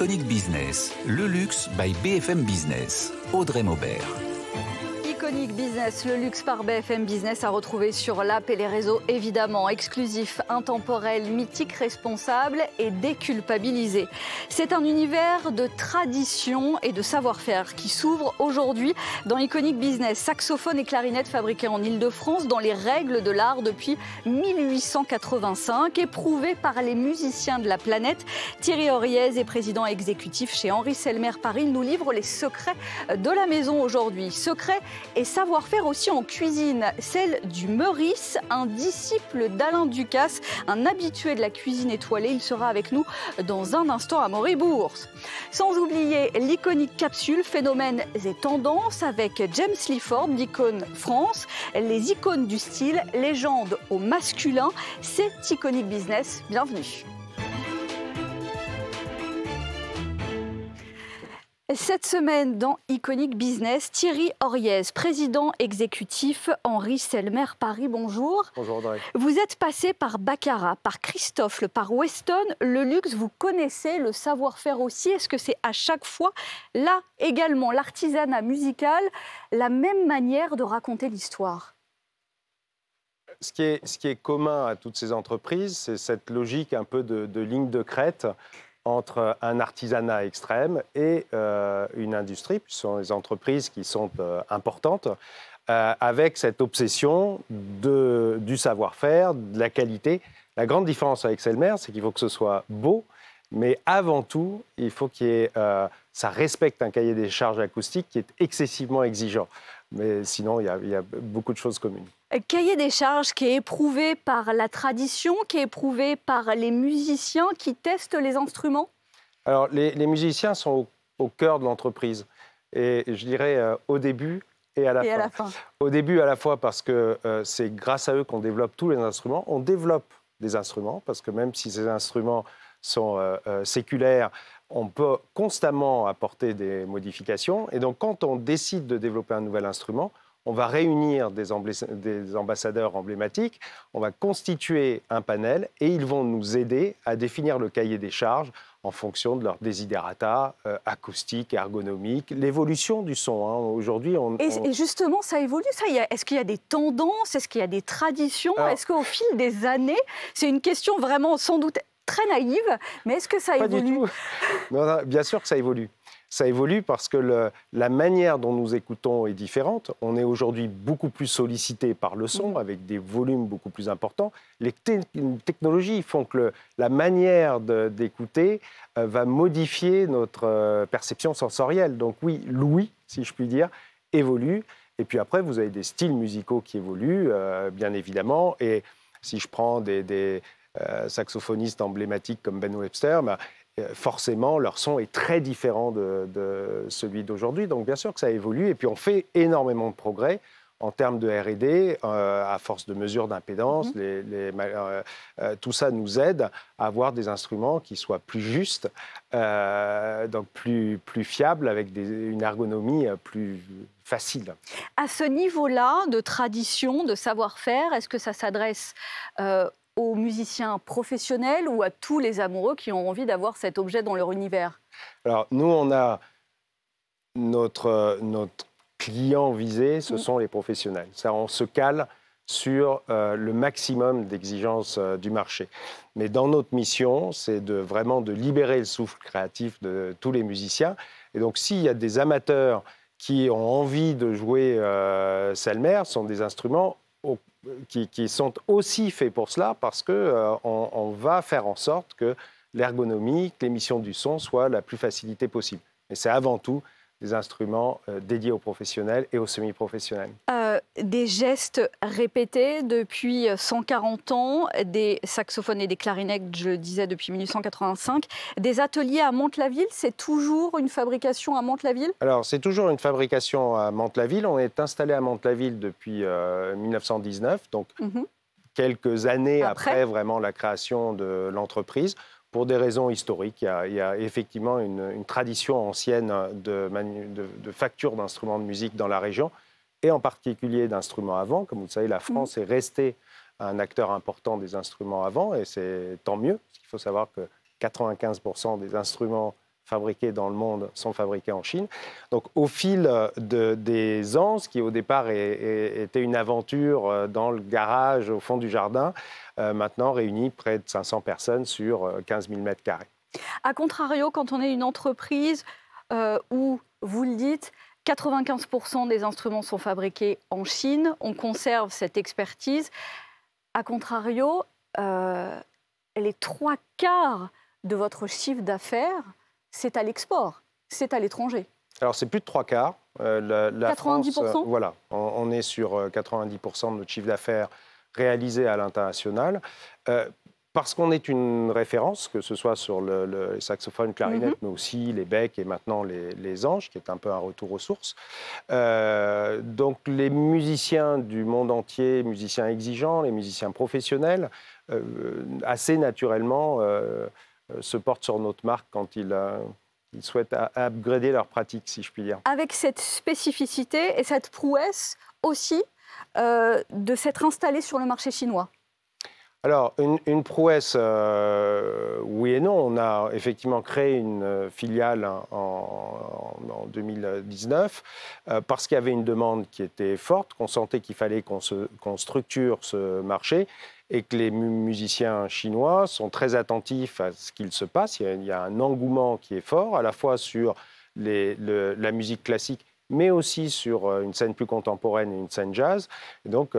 Iconic Business, le luxe by BFM Business. Audrey Maubert. Iconic Business, le luxe par BFM Business à retrouver sur l'app et les réseaux évidemment. Exclusif, intemporel, mythique, responsable et déculpabilisé. C'est un univers de tradition et de savoir-faire qui s'ouvre aujourd'hui dans Iconic Business. Saxophone et clarinette fabriqués en Ile-de-France dans les règles de l'art depuis 1885, éprouvés par les musiciens de la planète. Thierry Horriez est président exécutif chez Henri Selmer Paris. Il nous livre les secrets de la maison aujourd'hui. Secrets et savoir-faire aussi en cuisine, celle du Meurice, un disciple d'Alain Ducasse, un habitué de la cuisine étoilée. Il sera avec nous dans un instant à Moribourg. Sans oublier l'iconique capsule Phénomènes et tendances avec James Lifford d'Icône France, les icônes du style, légende au masculin. C'est Iconic Business, bienvenue. Cette semaine dans Iconic Business, Thierry Horriez, président exécutif Henri Selmer Paris. Bonjour. Bonjour Audrey. Vous êtes passé par Baccarat, par Christophe, par Weston. Le luxe, vous connaissez, le savoir-faire aussi. Est-ce que c'est à chaque fois, là également, l'artisanat musical, la même manière de raconter l'histoire ? Ce qui est commun à toutes ces entreprises, c'est cette logique un peu de ligne de crête entre un artisanat extrême et une industrie, puis ce sont des entreprises qui sont importantes, avec cette obsession du savoir-faire, de la qualité. La grande différence avec Selmer, c'est qu'il faut que ce soit beau, mais avant tout, il faut ça respecte un cahier des charges acoustiques qui est excessivement exigeant. Mais sinon, il y a beaucoup de choses communes. Cahier des charges qui est éprouvé par la tradition, qui est éprouvé par les musiciens qui testent les instruments ? Alors, les musiciens sont au cœur de l'entreprise. Et je dirais au début et à la fin. Au début, à la fois parce que c'est grâce à eux qu'on développe tous les instruments. On développe des instruments parce que même si ces instruments sont séculaires, on peut constamment apporter des modifications. Et donc, quand on décide de développer un nouvel instrument, on va réunir des ambassadeurs emblématiques, on va constituer un panel et ils vont nous aider à définir le cahier des charges en fonction de leurs desiderata acoustiques, ergonomiques, l'évolution du son. Aujourd'hui, Et justement, ça évolue, ça. Est-ce qu'il y a des tendances ? Est-ce qu'il y a des traditions ? Est-ce qu'au fil des années, c'est une question vraiment sans doute très naïve, mais est-ce que ça évolue ? Pas du tout. Non, bien sûr que ça évolue. Ça évolue parce que la manière dont nous écoutons est différente. On est aujourd'hui beaucoup plus sollicité par le son, avec des volumes beaucoup plus importants. Les technologies font que la manière d'écouter va modifier notre perception sensorielle. Donc oui, l'ouïe, si je puis dire, évolue. Et puis après, vous avez des styles musicaux qui évoluent, bien évidemment. Et si je prends des saxophonistes emblématiques comme Ben Webster, forcément, leur son est très différent de celui d'aujourd'hui. Donc, bien sûr que ça évolue. Et puis, on fait énormément de progrès en termes de R&D, à force de mesures d'impédance. Tout ça nous aide à avoir des instruments qui soient plus justes, donc plus fiables, avec une ergonomie plus facile. À ce niveau-là de tradition, de savoir-faire, est-ce que ça s'adresse aux musiciens professionnels ou à tous les amoureux qui ont envie d'avoir cet objet dans leur univers ? Alors, nous, on a notre client visé, ce sont les professionnels. Ça, on se cale sur le maximum d'exigences du marché. Mais dans notre mission, c'est vraiment de libérer le souffle créatif de tous les musiciens. Et donc, s'il y a des amateurs qui ont envie de jouer Selmer, ce sont des instruments qui sont aussi faits pour cela, parce qu'on va faire en sorte que l'ergonomie, que l'émission du son soit la plus facilitée possible. Et c'est avant tout des instruments dédiés aux professionnels et aux semi-professionnels. Des gestes répétés depuis 140 ans, des saxophones et des clarinettes, je le disais, depuis 1885. Des ateliers à Mantes-la-Ville, c'est toujours une fabrication à Mantes-la-Ville ? Alors, c'est toujours une fabrication à Mantes-la-Ville. On est installé à Mantes-la-Ville depuis 1919, donc quelques années après vraiment la création de l'entreprise. Pour des raisons historiques, il y a effectivement une tradition ancienne de facture d'instruments de musique dans la région, et en particulier d'instruments à vent. Comme vous le savez, la France est restée un acteur important des instruments à vent, et c'est tant mieux, parce qu'il faut savoir que 95% des instruments fabriqués dans le monde sont fabriqués en Chine. Donc au fil des ans, ce qui au départ était une aventure dans le garage au fond du jardin, maintenant réunit près de 500 personnes sur 15 000 mètres carrés. A contrario, quand on est une entreprise où, vous le dites, 95% des instruments sont fabriqués en Chine, on conserve cette expertise. A contrario, les 3/4 de votre chiffre d'affaires, c'est à l'export, c'est à l'étranger. Alors, c'est plus de 3/4. La 90%. France, voilà, on est sur 90% de notre chiffre d'affaires réalisé à l'international. Parce qu'on est une référence, que ce soit sur les saxophones, clarinettes, mais aussi les becs et maintenant les anges, qui est un peu un retour aux sources. Donc les musiciens du monde entier, musiciens exigeants, les musiciens professionnels, assez naturellement se portent sur notre marque quand ils souhaitent upgrader leur pratique, si je puis dire. Avec cette spécificité et cette prouesse aussi de s'être installé sur le marché chinois. Alors, une prouesse, oui et non. On a effectivement créé une filiale en 2019 parce qu'il y avait une demande qui était forte, qu'on sentait qu'il fallait qu'on structure ce marché et que les musiciens chinois sont très attentifs à ce qu'il se passe. Il y a un engouement qui est fort, à la fois sur la musique classique, mais aussi sur une scène plus contemporaine et une scène jazz. Et donc,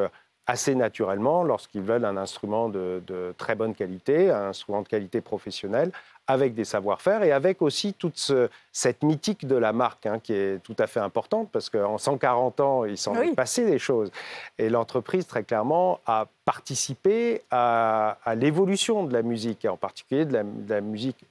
assez naturellement, lorsqu'ils veulent un instrument de très bonne qualité, un instrument de qualité professionnelle, avec des savoir-faire et avec aussi toute cette mythique de la marque qui est tout à fait importante, parce qu'en 140 ans, il s'en est passé des choses. Et l'entreprise, très clairement, a participé à l'évolution de la musique, et en particulier de la musique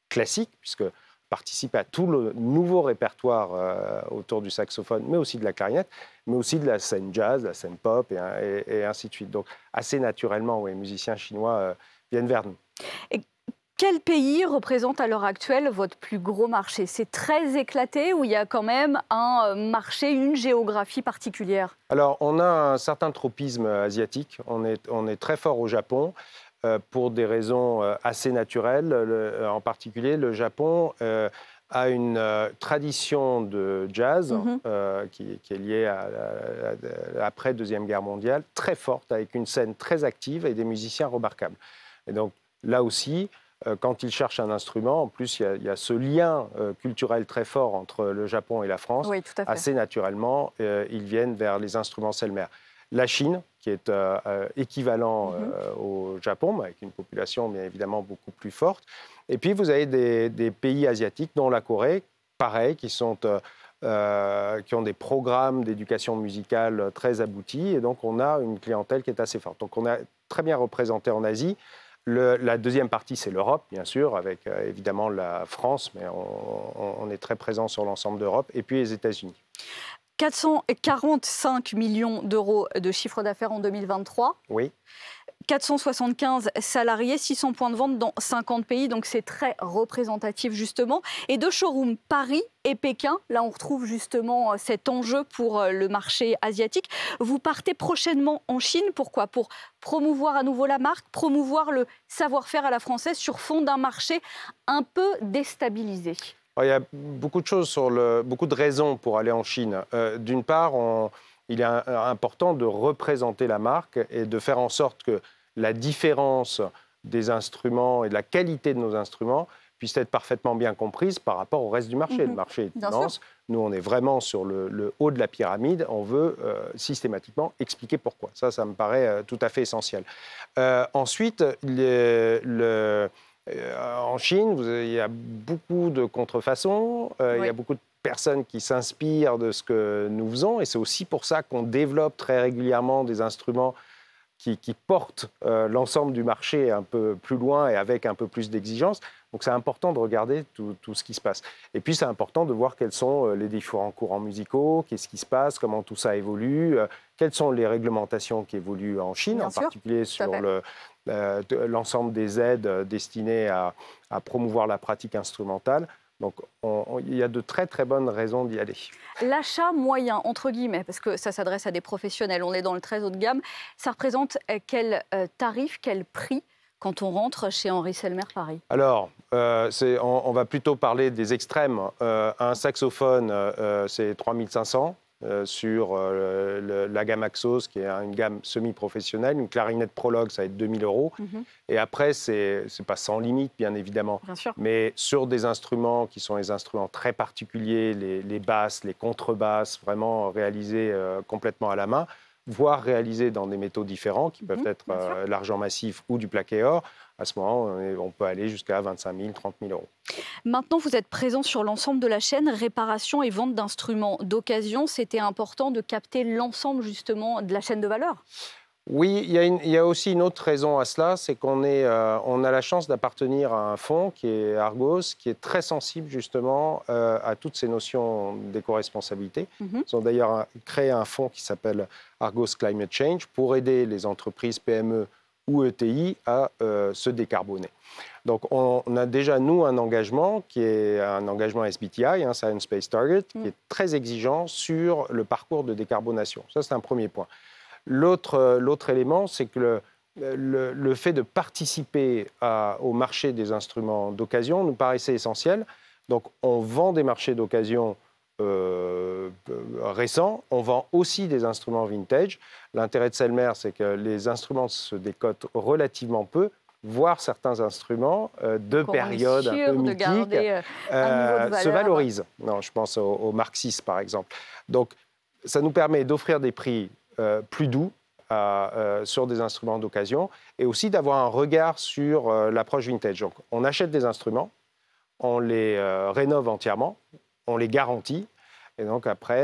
classique, puisque participe à tout le nouveau répertoire autour du saxophone, mais aussi de la clarinette, mais aussi de la scène jazz, la scène pop, et ainsi de suite. Donc, assez naturellement, les musiciens chinois viennent vers nous. Et quel pays représente à l'heure actuelle votre plus gros marché? C'est très éclaté ou il y a quand même un marché, une géographie particulière? Alors, on a un certain tropisme asiatique. On est très fort au Japon. Pour des raisons assez naturelles. En particulier, le Japon a une tradition de jazz qui est liée à l'après Deuxième Guerre mondiale, très forte, avec une scène très active et des musiciens remarquables. Et donc, là aussi, quand ils cherchent un instrument, en plus, il y a ce lien culturel très fort entre le Japon et la France. Oui, tout à fait. Assez naturellement, ils viennent vers les instruments Selmer. La Chine, qui est équivalent au Japon, mais avec une population bien évidemment beaucoup plus forte. Et puis vous avez des pays asiatiques, dont la Corée, pareil, qui ont des programmes d'éducation musicale très aboutis. Et donc on a une clientèle qui est assez forte. Donc on est très bien représenté en Asie. La deuxième partie, c'est l'Europe, bien sûr, avec évidemment la France, mais on est très présent sur l'ensemble d'Europe, et puis les États-Unis. 445 millions d'euros de chiffre d'affaires en 2023. Oui. 475 salariés, 600 points de vente dans 50 pays, donc c'est très représentatif justement. Et deux showrooms, Paris et Pékin, là on retrouve justement cet enjeu pour le marché asiatique. Vous partez prochainement en Chine, pourquoi? Pour promouvoir à nouveau la marque, promouvoir le savoir-faire à la française sur fond d'un marché un peu déstabilisé. Il y a beaucoup de choses beaucoup de raisons pour aller en Chine. D'une part, il est important de représenter la marque et de faire en sorte que la différence des instruments et de la qualité de nos instruments puisse être parfaitement bien comprise par rapport au reste du marché. Le marché est immense. Nous, on est vraiment sur le haut de la pyramide. On veut systématiquement expliquer pourquoi. Ça me paraît tout à fait essentiel. Ensuite, en Chine, il y a beaucoup de contrefaçons, il y a beaucoup de personnes qui s'inspirent de ce que nous faisons, et c'est aussi pour ça qu'on développe très régulièrement des instruments qui portent l'ensemble du marché un peu plus loin et avec un peu plus d'exigence. Donc c'est important de regarder tout ce qui se passe. Et puis c'est important de voir quels sont les différents courants musicaux, qu'est-ce qui se passe, comment tout ça évolue, quelles sont les réglementations qui évoluent en Chine, en particulier sur l'ensemble des aides destinées à promouvoir la pratique instrumentale. Donc, il y a de très, très bonnes raisons d'y aller. L'achat moyen, entre guillemets, parce que ça s'adresse à des professionnels, on est dans le très haut de gamme, ça représente quel tarif, quel prix quand on rentre chez Henri Selmer Paris? Alors, on va plutôt parler des extrêmes. Un saxophone, c'est 3500 sur la gamme Axos, qui est une gamme semi-professionnelle. Une clarinette Prologue, ça va être 2000 €. Et après, c'est pas sans limite, bien évidemment. Bien sûr. Mais sur des instruments qui sont des instruments très particuliers, les basses, les contrebasses, vraiment réalisés complètement à la main, voire réalisés dans des métaux différents, qui peuvent être l'argent massif ou du plaqué or. À ce moment, on peut aller jusqu'à 25 000, 30 000 €. Maintenant, vous êtes présent sur l'ensemble de la chaîne, réparation et vente d'instruments d'occasion. C'était important de capter l'ensemble justement de la chaîne de valeur. Oui, il y a aussi une autre raison à cela, c'est qu'on a la chance d'appartenir à un fonds qui est Argos, qui est très sensible justement à toutes ces notions d'éco-responsabilité. Ils ont d'ailleurs créé un fonds qui s'appelle Argos Climate Change pour aider les entreprises PME ou ETI à se décarboner. Donc, on a déjà, nous, un engagement qui est un engagement SBTI, Science Based Target, qui est très exigeant sur le parcours de décarbonation. Ça, c'est un premier point. L'autre élément, c'est que le fait de participer au marché des instruments d'occasion nous paraissait essentiel. Donc, on vend des marchés d'occasion récents, on vend aussi des instruments vintage. L'intérêt de Selmer, c'est que les instruments se décotent relativement peu, voire certains instruments de période un peu mythique se valorisent. Non, je pense au Marxis, par exemple. Donc, ça nous permet d'offrir des prix plus doux sur des instruments d'occasion et aussi d'avoir un regard sur l'approche vintage. Donc, on achète des instruments, on les rénove entièrement, on les garantit. Et donc, après,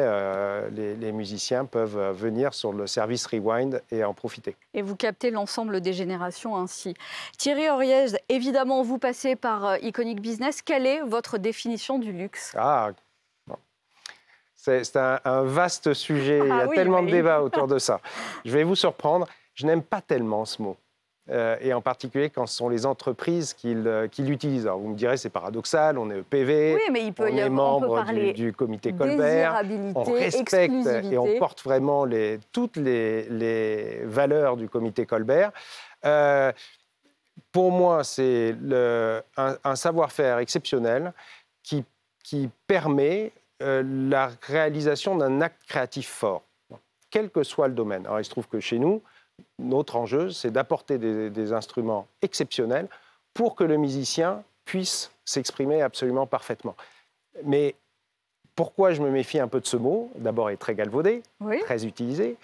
les musiciens peuvent venir sur le service Rewind et en profiter. Et vous captez l'ensemble des générations ainsi. Thierry Oriez, évidemment, vous passez par Iconic Business. Quelle est votre définition du luxe ? C'est un vaste sujet. Il y a tellement de débats autour de ça. Je vais vous surprendre. Je n'aime pas tellement ce mot. Et en particulier quand ce sont les entreprises qui l'utilisent. Alors vous me direz, c'est paradoxal, on est EPV, on est membre du comité Colbert, on respecte et on porte vraiment toutes les valeurs du comité Colbert. Pour moi, c'est un savoir-faire exceptionnel qui permet la réalisation d'un acte créatif fort, quel que soit le domaine. Alors il se trouve que chez nous, notre enjeu, c'est d'apporter des instruments exceptionnels pour que le musicien puisse s'exprimer absolument parfaitement. Mais pourquoi je me méfie un peu de ce mot ? D'abord, il est très galvaudé, très utilisé.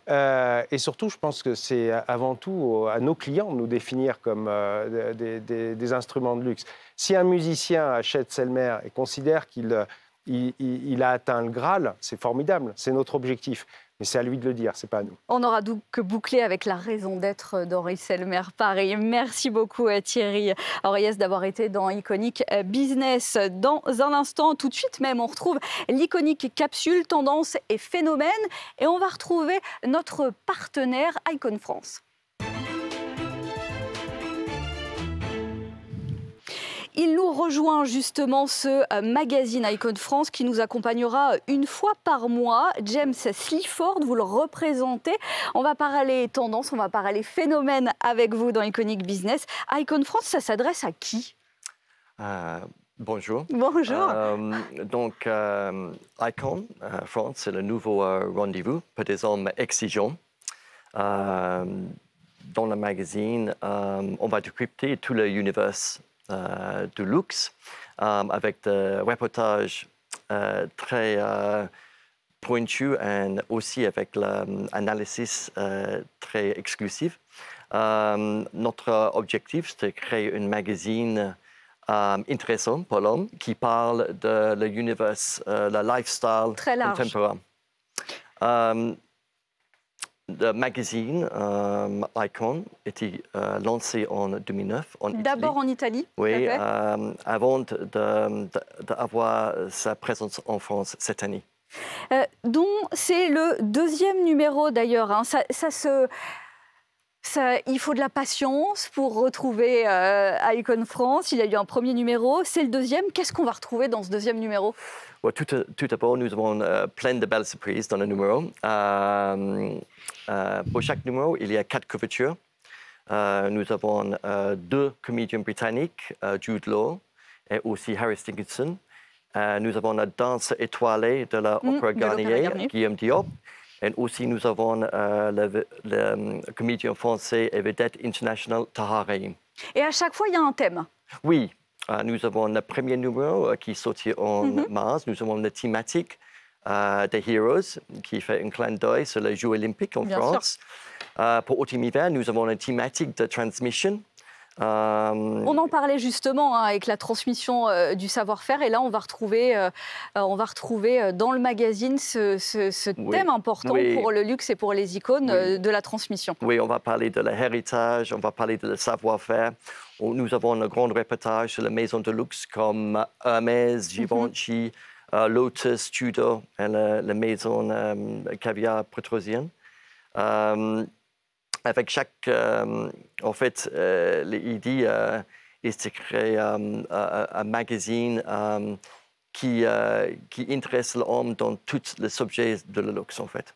Et surtout, je pense que c'est avant tout à nos clients de nous définir comme des instruments de luxe. Si un musicien achète Selmer et considère qu'il a atteint le Graal, c'est formidable, c'est notre objectif. Mais c'est à lui de le dire, c'est pas à nous. On aura donc que boucler avec la raison d'être d'Henri Selmer Paris. Merci beaucoup Thierry Oriez d'avoir été dans Iconic Business. Dans un instant, tout de suite même, on retrouve l'Iconic Capsule, tendance et phénomène. Et on va retrouver notre partenaire Icon France. Il nous rejoint justement ce magazine Icon France qui nous accompagnera une fois par mois. James Sleaford, vous le représentez. On va parler tendance, on va parler phénomène avec vous dans Iconic Business. Icon France, ça s'adresse à qui ? Bonjour. Bonjour. Donc, Icon France, c'est le nouveau rendez-vous pour des hommes exigeants. Dans le magazine, on va décrypter tout l'univers du luxe, avec des reportages très pointus et aussi avec l'analyse très exclusif. Notre objectif, c'est de créer un magazine intéressant pour l'homme qui parle de l'univers, le lifestyle contemporain. Le magazine Icon était lancé en 2009 en Italie. D'abord en Italie. Oui, avant d'avoir sa présence en France cette année. Dont c'est le deuxième numéro d'ailleurs. Il faut de la patience pour retrouver Icon France. Il y a eu un premier numéro, c'est le deuxième. Qu'est-ce qu'on va retrouver dans ce deuxième numéro ? Tout d'abord, nous avons plein de belles surprises dans le numéro. Pour chaque numéro, il y a 4 couvertures. Nous avons deux comédiens britanniques, Jude Law et aussi Harry Dickinson. Nous avons la danse étoilée de l'Opéra Garnier, Guillaume Diop. Et aussi, nous avons le comédien français et vedette international Tahar Rahim. Et à chaque fois, il y a un thème. Oui, nous avons le premier numéro qui est sorti en mars. Nous avons la thématique des Heroes qui fait un clin d'œil sur les Jeux olympiques en France. Pour automne-hiver, nous avons la thématique de transmission. On en parlait justement avec la transmission du savoir-faire et là on va retrouver dans le magazine ce thème important pour le luxe et pour les icônes de la transmission. Oui, on va parler de l'héritage, on va parler de le savoir-faire. Nous avons un grand reportage sur les maisons de luxe comme Hermès, Givenchy, Lotus, Tudor et la maison caviar pétrosienne. Avec chaque, en fait, l'idée est de créer un magazine qui intéresse l'homme dans tous les objets de la luxe, en fait.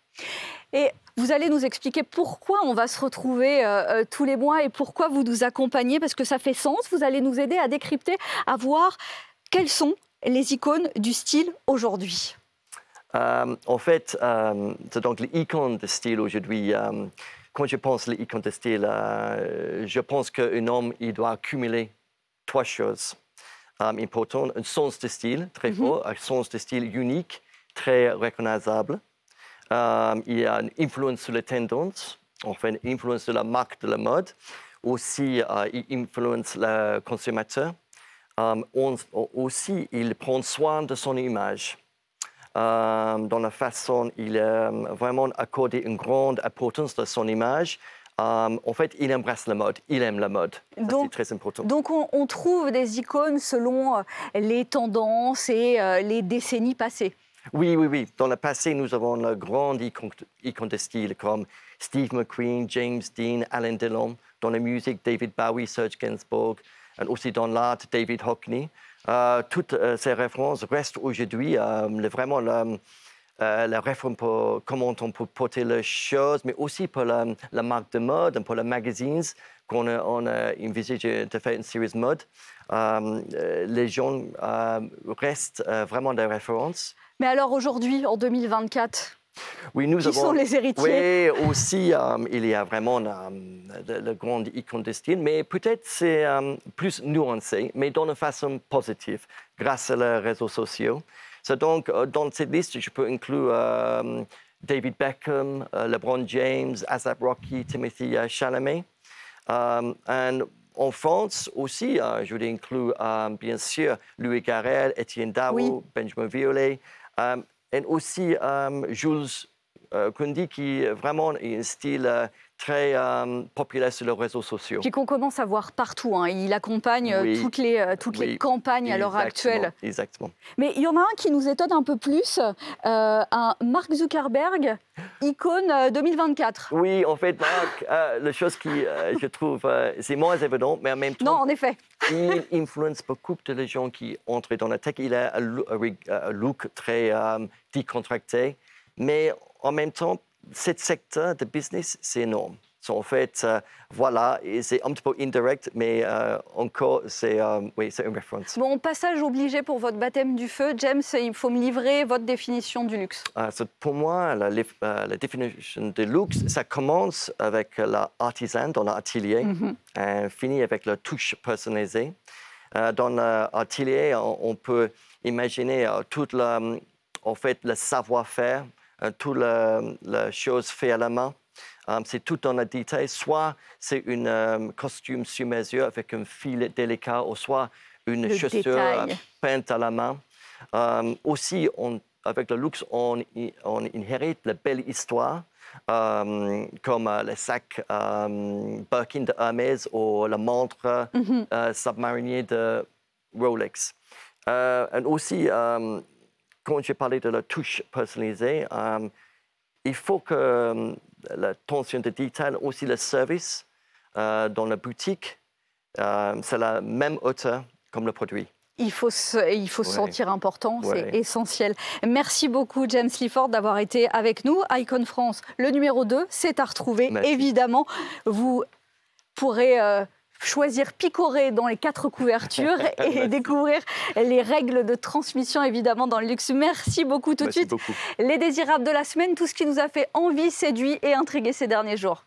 Et vous allez nous expliquer pourquoi on va se retrouver tous les mois et pourquoi vous nous accompagnez, parce que ça fait sens. Vous allez nous aider à décrypter, à voir quelles sont les icônes du style aujourd'hui. En fait, c'est donc les icônes de style aujourd'hui. Quand je pense à l'icône de style, je pense qu'un homme il doit accumuler trois choses importantes. Un sens de style très fort, un sens de style unique, très reconnaissable. Il y a une influence sur les tendances, enfin une influence sur la marque de la mode. Aussi, il influence le consommateur. Aussi, il prend soin de son image. Dans la façon, il a vraiment accordé une grande importance à son image. En fait, il embrasse la mode, il aime la mode. C'est très important. Donc, on trouve des icônes selon les tendances et les décennies passées. Oui. Dans le passé, nous avons une grande icône de style comme Steve McQueen, James Dean, Alain Delon. Dans la musique, David Bowie, Serge Gainsbourg. Et aussi dans l'art, David Hockney. Toutes ces références restent aujourd'hui vraiment la référence pour comment on peut porter les choses, mais aussi pour la marque de mode, pour les magazines qu'on a envisagé de faire une série de mode. Les gens restent vraiment des références. Mais alors aujourd'hui, en 2024, qui sont les héritiers? Oui, aussi, il y a vraiment le grand icône de style, mais peut-être c'est plus nuancé, mais d'une façon positive, grâce aux réseaux sociaux. Donc, dans cette liste, je peux inclure David Beckham, LeBron James, A$AP Rocky, Timothy Chalamet. En France aussi, je vais inclure bien sûr Louis Garrel, Etienne Daou, Benjamin Violet. Et aussi Jules Koundé, qui est vraiment un style très populaire sur les réseaux sociaux. Puis qu'on commence à voir partout. Il accompagne toutes les campagnes à l'heure actuelle. Exactement. Mais il y en a un qui nous étonne un peu plus, un Mark Zuckerberg, icône 2024. Oui, en fait, Mark, la chose qui, je trouve, c'est moins évident, mais en même temps... Non, en effet. Il influence beaucoup de gens qui entrent dans la tech. Il a un look très décontracté, mais en même temps, ce secteur de business, c'est énorme. En fait, voilà, c'est un petit peu indirect, mais encore, c'est une référence. Bon, passage obligé pour votre baptême du feu. James, il faut me livrer votre définition du luxe. Pour moi, la définition du luxe, ça commence avec l'artisan dans l'atelier et finit avec la touche personnalisée. Dans l'atelier, on peut imaginer tout le savoir-faire, toutes les choses faites à la main. C'est tout dans le détail. Soit c'est un costume sur mesure avec un fil délicat, ou soit une chaussure peinte à la main. Aussi, avec le luxe, on inhérite la belle histoire, comme le sac Birkin de Hermès ou la montre submarinier de Rolex. Et aussi, quand j'ai parlé de la touche personnalisée, il faut que l'attention de détail, aussi le service dans la boutique, c'est la même hauteur comme le produit. Il faut se sentir important, c'est essentiel. Merci beaucoup, James Clifford, d'avoir été avec nous. Icon France, le numéro 2, c'est à retrouver. Merci. Évidemment, vous pourrez choisir picorer dans les 4 couvertures et découvrir les règles de transmission, évidemment, dans le luxe. Merci beaucoup. Tout de suite, les désirables de la semaine, tout ce qui nous a fait envie, séduit et intrigué ces derniers jours.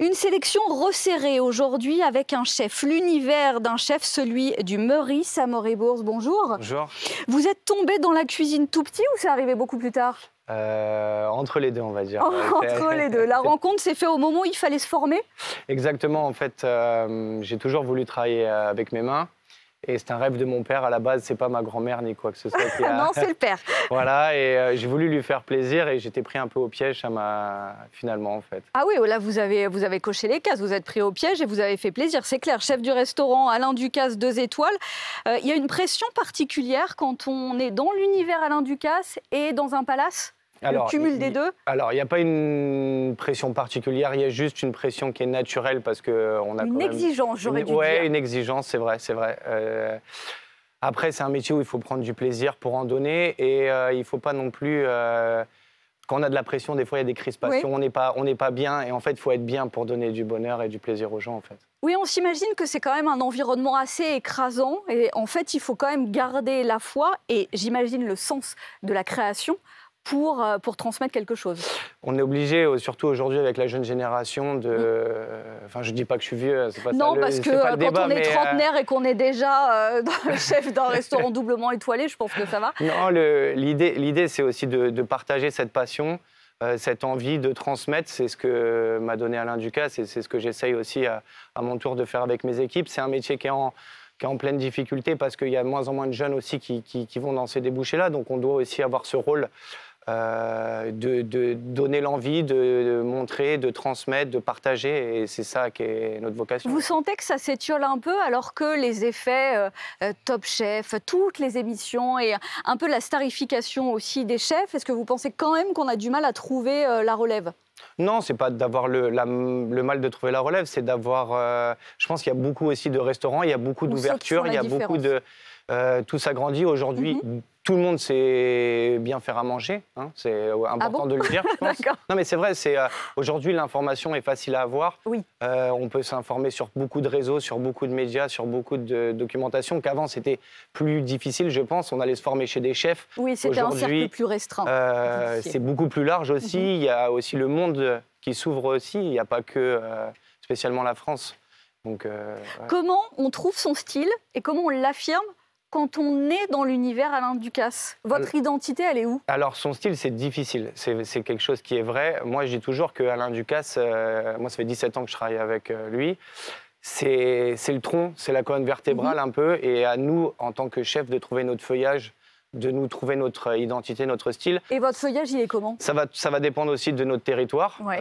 Une sélection resserrée aujourd'hui avec un chef, l'univers d'un chef, celui du Meurice à Moret-Bourse. Bonjour. Bonjour. Vous êtes tombé dans la cuisine tout petit ou c'est arrivé beaucoup plus tard? Entre les deux, on va dire. Entre les deux. La rencontre s'est faite au moment où il fallait se former? Exactement. En fait, j'ai toujours voulu travailler avec mes mains. Et c'est un rêve de mon père. À la base, c'est pas ma grand-mère ni quoi que ce soit. Non, c'est le père. Voilà, et j'ai voulu lui faire plaisir et j'étais pris un peu au piège, finalement, en fait. Ah oui, là, vous avez coché les cases, vous êtes pris au piège et vous avez fait plaisir. C'est clair, chef du restaurant Alain Ducasse, 2 étoiles. Il y a une pression particulière quand on est dans l'univers Alain Ducasse et dans un palace? Le cumul des deux? Alors, il n'y a pas une pression particulière, il y a juste une pression qui est naturelle parce qu'on a une exigence, j'aurais dû dire. Oui, une exigence, c'est vrai, c'est vrai. Après, c'est un métier où il faut prendre du plaisir pour en donner et il ne faut pas non plus... quand on a de la pression, des fois, il y a des crispations, on n'est pas bien et en fait, il faut être bien pour donner du bonheur et du plaisir aux gens, en fait. Oui, on s'imagine que c'est quand même un environnement assez écrasant et en fait, il faut quand même garder la foi et j'imagine le sens de la création pour transmettre quelque chose. On est obligé, surtout aujourd'hui avec la jeune génération, de... Enfin, je ne dis pas que je suis vieux, c'est pas non, ça le, parce que pas le débat, quand on est trentenaire et qu'on est déjà chef d'un restaurant doublement étoilé, je pense que ça va. Non, l'idée, c'est aussi de partager cette passion, cette envie de transmettre. C'est ce que m'a donné Alain Ducasse et c'est ce que j'essaye aussi à mon tour de faire avec mes équipes. C'est un métier qui est en pleine difficulté parce qu'il y a de moins en moins de jeunes aussi qui vont dans ces débouchés-là. Donc on doit aussi avoir ce rôle de donner l'envie, de montrer, de transmettre, de partager, et c'est ça qui est notre vocation. Vous sentez que ça s'étiole un peu alors que les effets Top Chef, toutes les émissions et un peu la starification aussi des chefs, est-ce que vous pensez quand même qu'on a du mal à trouver la relève? Non, c'est pas d'avoir le mal de trouver la relève, c'est d'avoir... je pense qu'il y a beaucoup aussi de restaurants, il y a beaucoup d'ouvertures, il y a beaucoup de... tout s'agrandit aujourd'hui. Tout le monde sait bien faire à manger, hein, c'est important de le dire, je pense. Non, mais c'est vrai, aujourd'hui, l'information est facile à avoir. Oui. On peut s'informer sur beaucoup de réseaux, sur beaucoup de médias, sur beaucoup de documentation, qu'avant, c'était plus difficile, je pense. On allait se former chez des chefs. Oui, c'était un cercle plus restreint. C'est beaucoup plus large aussi. Il y a aussi le monde qui s'ouvre aussi. Il n'y a pas que spécialement la France. Donc, comment on trouve son style et comment on l'affirme quand on est dans l'univers Alain Ducasse? Votre identité, elle est où? Alors, son style, c'est difficile. C'est quelque chose qui est vrai. Moi, je dis toujours que Alain Ducasse, moi, ça fait 17 ans que je travaille avec lui. C'est le tronc, c'est la colonne vertébrale un peu. Et à nous, en tant que chef, de trouver notre feuillage, de nous trouver notre identité, notre style. Et votre feuillage, il est comment? Ça va dépendre aussi de notre territoire. Ouais.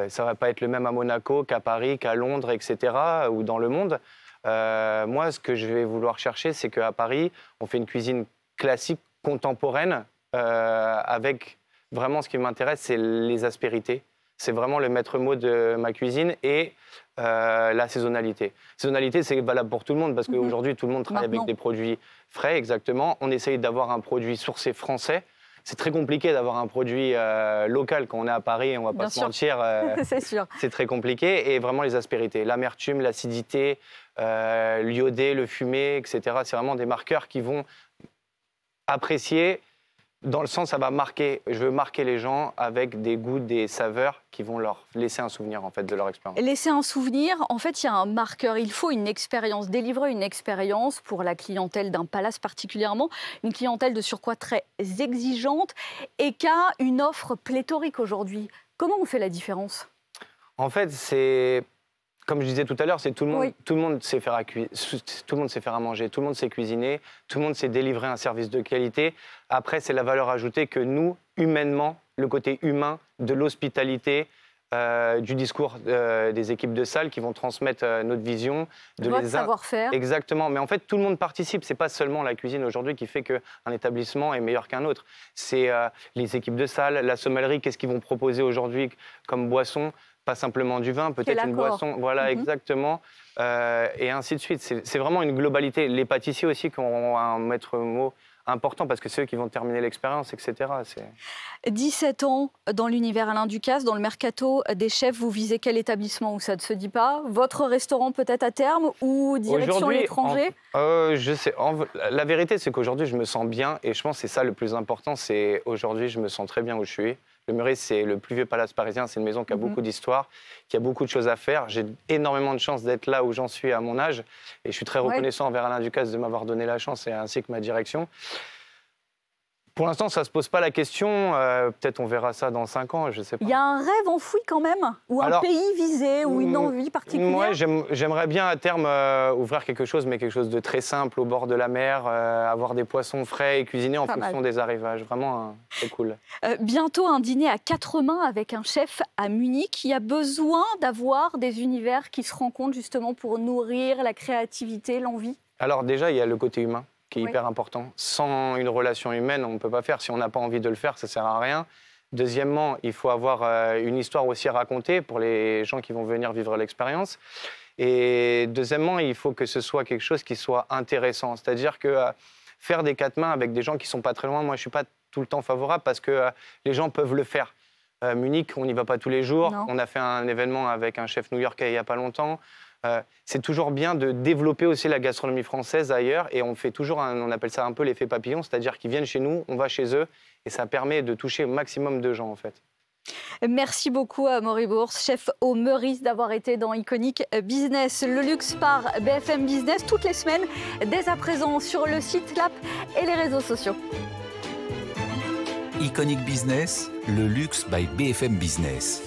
Ça ne va pas être le même à Monaco qu'à Paris, qu'à Londres, etc., ou dans le monde. Moi, ce que je vais vouloir chercher, c'est qu'à Paris, on fait une cuisine classique, contemporaine, avec vraiment ce qui m'intéresse, c'est les aspérités. C'est vraiment le maître mot de ma cuisine et la saisonnalité. Saisonnalité, c'est valable pour tout le monde parce qu'aujourd'hui, tout le monde travaille avec des produits frais, exactement. On essaye d'avoir un produit sourcé français. C'est très compliqué d'avoir un produit local quand on est à Paris, on ne va pas se mentir. C'est sûr. C'est très compliqué. Et vraiment les aspérités, l'amertume, l'acidité, l'iodé, le fumé, etc. C'est vraiment des marqueurs qui vont apprécier, dans le sens ça va marquer. Je veux marquer les gens avec des goûts, des saveurs qui vont leur laisser un souvenir en fait, de leur expérience. Laisser un souvenir, en fait, il y a un marqueur. Il faut une expérience, délivrer une expérience pour la clientèle d'un palace particulièrement, une clientèle de surcroît très exigeante et qui a une offre pléthorique aujourd'hui. Comment on fait la différence? En fait, c'est... Comme je disais tout à l'heure, c'est tout le monde sait faire tout le monde sait faire à manger, tout le monde sait cuisiner, tout le monde sait délivrer un service de qualité. Après, c'est la valeur ajoutée que nous, humainement, le côté humain, de l'hospitalité, du discours des équipes de salle qui vont transmettre notre vision, de votre savoir-faire. Exactement. Mais en fait, tout le monde participe. C'est pas seulement la cuisine aujourd'hui qui fait qu'un établissement est meilleur qu'un autre. C'est les équipes de salle, la sommellerie. Qu'est-ce qu'ils vont proposer aujourd'hui comme boisson? Pas simplement du vin, peut-être une boisson. Voilà, exactement. Et ainsi de suite. C'est vraiment une globalité. Les pâtissiers aussi qui ont un maître mot important parce que c'est eux qui vont terminer l'expérience, etc. 17 ans dans l'univers Alain Ducasse, dans le mercato des chefs, vous visez quel établissement où ça ne se dit pas? Votre restaurant peut-être à terme ou direction l'étranger? Je sais. La vérité, c'est qu'aujourd'hui, je me sens bien et je pense que c'est ça le plus important. C'est aujourd'hui, je me sens très bien où je suis. Le Meurice, c'est le plus vieux palace parisien. C'est une maison qui a beaucoup d'histoire, qui a beaucoup de choses à faire. J'ai énormément de chance d'être là où j'en suis à mon âge. Et je suis très reconnaissant envers Alain Ducasse de m'avoir donné la chance et ainsi que ma direction. Pour l'instant, ça ne se pose pas la question. Peut-être on verra ça dans 5 ans, je ne sais pas. Il y a un rêve enfoui quand même? Ou un pays visé? Ou une envie particulière? Moi, j'aimerais bien à terme ouvrir quelque chose, mais quelque chose de très simple, au bord de la mer, avoir des poissons frais et cuisiner en fonction des arrivages. Vraiment, c'est cool. Bientôt un dîner à 4 mains avec un chef à Munich. Il y a besoin d'avoir des univers qui se rencontrent justement pour nourrir la créativité, l'envie? Alors déjà, il y a le côté humain, qui est hyper important. Sans une relation humaine, on ne peut pas faire. Si on n'a pas envie de le faire, ça ne sert à rien. Deuxièmement, il faut avoir une histoire aussi à raconter pour les gens qui vont venir vivre l'expérience. Et deuxièmement, il faut que ce soit quelque chose qui soit intéressant. C'est-à-dire que faire des 4 mains avec des gens qui ne sont pas très loin, moi, je ne suis pas tout le temps favorable parce que les gens peuvent le faire. Munich, on n'y va pas tous les jours. Non. On a fait un événement avec un chef new-yorkais il n'y a pas longtemps. C'est toujours bien de développer aussi la gastronomie française ailleurs et on fait toujours, on appelle ça un peu l'effet papillon, c'est-à-dire qu'ils viennent chez nous, on va chez eux et ça permet de toucher au maximum de gens en fait. Merci beaucoup à Amaury Bourse, chef au Meurice, d'avoir été dans Iconic Business. Le luxe par BFM Business toutes les semaines, dès à présent sur le site, l'app et les réseaux sociaux. Iconic Business, le luxe by BFM Business.